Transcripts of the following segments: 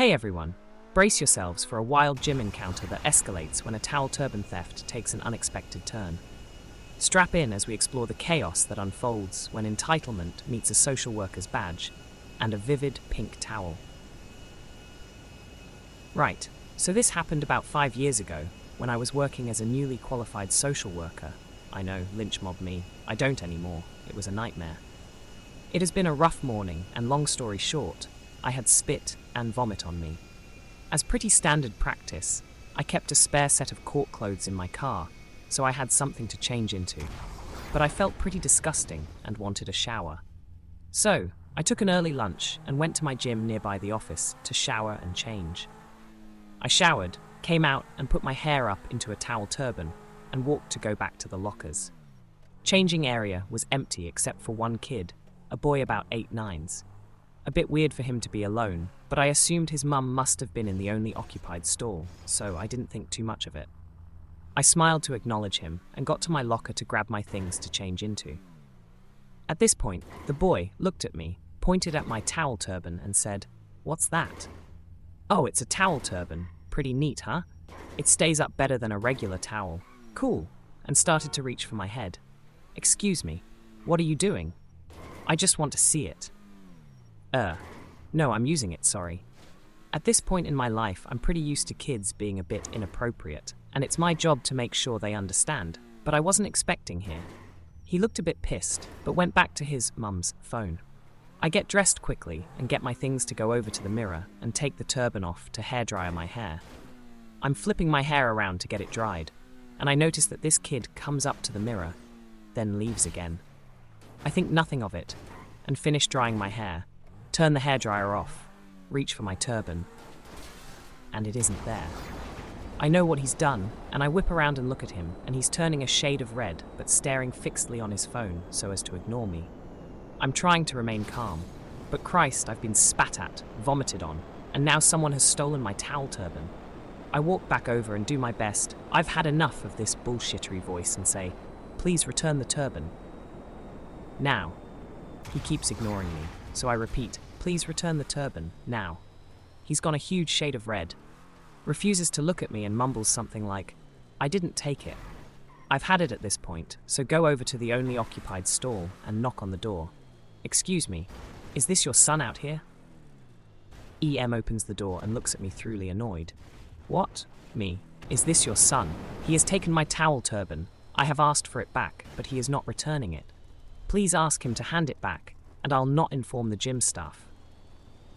Hey everyone, brace yourselves for a wild gym encounter that escalates when a towel turban theft takes an unexpected turn. Strap in as we explore the chaos that unfolds when entitlement meets a social worker's badge and a vivid pink towel. Right, so this happened about 5 years ago when I was working as a newly qualified social worker. I know, lynch mob me, I don't anymore, it was a nightmare. It has been a rough morning, and long story short, I had spit and vomit on me. As pretty standard practice, I kept a spare set of court clothes in my car, so I had something to change into. But I felt pretty disgusting and wanted a shower. So, I took an early lunch and went to my gym nearby the office to shower and change. I showered, came out and put my hair up into a towel turban and walked to go back to the lockers. Changing area was empty except for one kid, a boy about 8-9s. A bit weird for him to be alone, but I assumed his mum must have been in the only occupied stall, so I didn't think too much of it. I smiled to acknowledge him and got to my locker to grab my things to change into. At this point, the boy looked at me, pointed at my towel turban and said, "What's that?" "Oh, it's a towel turban. Pretty neat, huh? It stays up better than a regular towel. Cool," and started to reach for my head. "Excuse me, what are you doing?" "I just want to see it." No, I'm using it, sorry." At this point in my life, I'm pretty used to kids being a bit inappropriate, and it's my job to make sure they understand, but I wasn't expecting here. He looked a bit pissed, but went back to his mum's phone. I get dressed quickly and get my things to go over to the mirror and take the turban off to hairdryer my hair. I'm flipping my hair around to get it dried, and I notice that this kid comes up to the mirror, then leaves again. I think nothing of it, and finish drying my hair, turn the hairdryer off, reach for my turban, and it isn't there. I know what he's done, and I whip around and look at him, and he's turning a shade of red, but staring fixedly on his phone so as to ignore me. I'm trying to remain calm, but Christ, I've been spat at, vomited on, and now someone has stolen my towel turban. I walk back over and do my best. I've had enough of this bullshittery voice and say, "Please return the turban." Now. He keeps ignoring me, so I repeat, "Please return the turban, now." He's gone a huge shade of red, refuses to look at me and mumbles something like, "I didn't take it." I've had it at this point, so go over to the only occupied stall and knock on the door. "Excuse me, is this your son out here?" EM opens the door and looks at me thoroughly annoyed. "What? Me? Is this your son? He has taken my towel turban. I have asked for it back, but he is not returning it. Please ask him to hand it back, and I'll not inform the gym staff."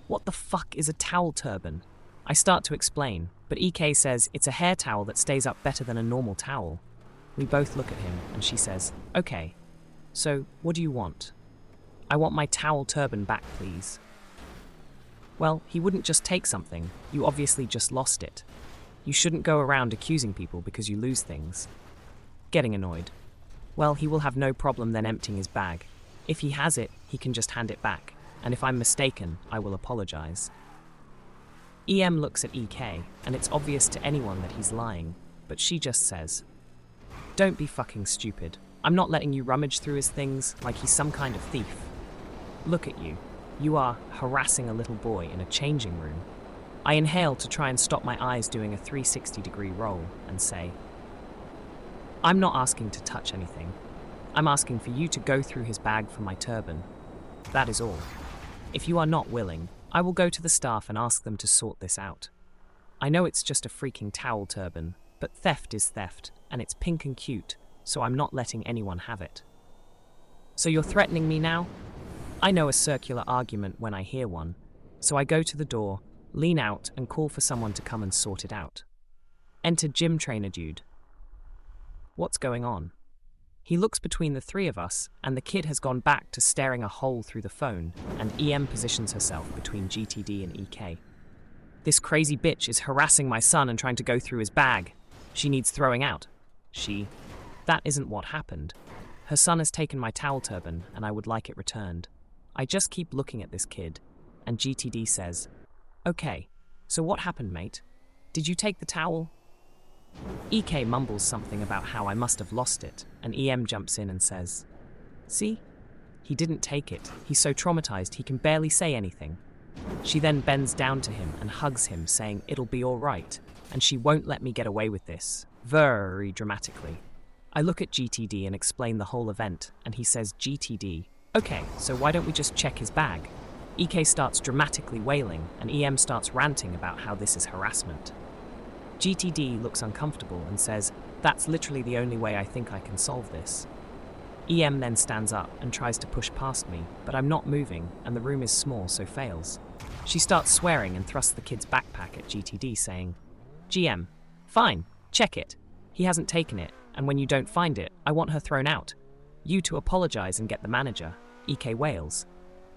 "What the fuck is a towel turban?" I start to explain, but EK says it's a hair towel that stays up better than a normal towel. We both look at him, and she says, "Okay, so what do you want?" "I want my towel turban back, please." "Well, he wouldn't just take something. You obviously just lost it. You shouldn't go around accusing people because you lose things." Getting annoyed. "Well, he will have no problem then emptying his bag. If he has it, he can just hand it back, and if I'm mistaken, I will apologize." EM looks at EK, and it's obvious to anyone that he's lying, but she just says, "Don't be fucking stupid. I'm not letting you rummage through his things like he's some kind of thief. Look at you. You are harassing a little boy in a changing room." I inhale to try and stop my eyes doing a 360-degree roll and say, "I'm not asking to touch anything. I'm asking for you to go through his bag for my turban. That is all. If you are not willing, I will go to the staff and ask them to sort this out. I know it's just a freaking towel turban, but theft is theft, and it's pink and cute, so I'm not letting anyone have it." "So you're threatening me now?" I know a circular argument when I hear one, so I go to the door, lean out, and call for someone to come and sort it out. Enter gym trainer dude. "What's going on?" He looks between the three of us, and the kid has gone back to staring a hole through the phone, and EM positions herself between GTD and EK. "This crazy bitch is harassing my son and trying to go through his bag. She needs throwing out." That isn't what happened. Her son has taken my towel turban, and I would like it returned. I just keep looking at this kid, and GTD says, "Okay, so what happened, mate? Did you take the towel?" EK mumbles something about how I must have lost it, and EM jumps in and says, "See? He didn't take it. He's so traumatized he can barely say anything. She then bends down to him and hugs him, saying it'll be all right, and she won't let me get away with this, very dramatically. I look at GTD and explain the whole event, and he says, GTD, okay, so why don't we just check his bag? EK starts dramatically wailing, and EM starts ranting about how this is harassment. GTD looks uncomfortable and says, that's literally the only way I think I can solve this. EM then stands up and tries to push past me, but I'm not moving, and the room is small, so fails. She starts swearing and thrusts the kid's backpack at GTD, saying, GM, fine, check it. He hasn't taken it, and when you don't find it, I want her thrown out. You to apologize and get the manager. EK wails.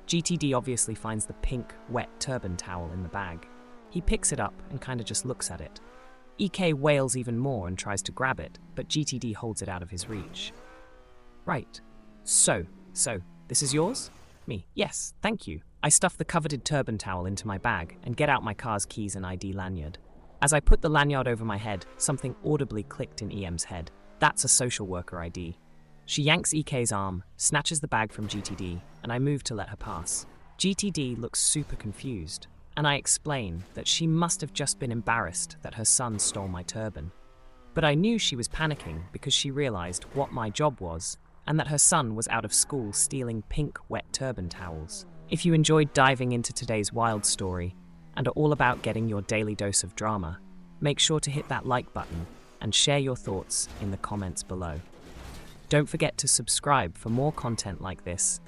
GTD obviously finds the pink, wet turban towel in the bag. He picks it up and kinda just looks at it. EK wails even more and tries to grab it, but GTD holds it out of his reach. Right. So, this is yours? Me, yes, thank you. I stuff the coveted turban towel into my bag and get out my car's keys and ID lanyard. As I put the lanyard over my head, something audibly clicked in EM's head. That's a social worker ID. She yanks EK's arm, snatches the bag from GTD, and I move to let her pass. GTD looks super confused, and I explain that she must have just been embarrassed that her son stole my turban. But I knew she was panicking because she realized what my job was, and that her son was out of school stealing pink, wet turban towels. If you enjoyed diving into today's wild story, and are all about getting your daily dose of drama, make sure to hit that like button and share your thoughts in the comments below. Don't forget to subscribe for more content like this,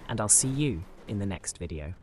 and I'll see you in the next video.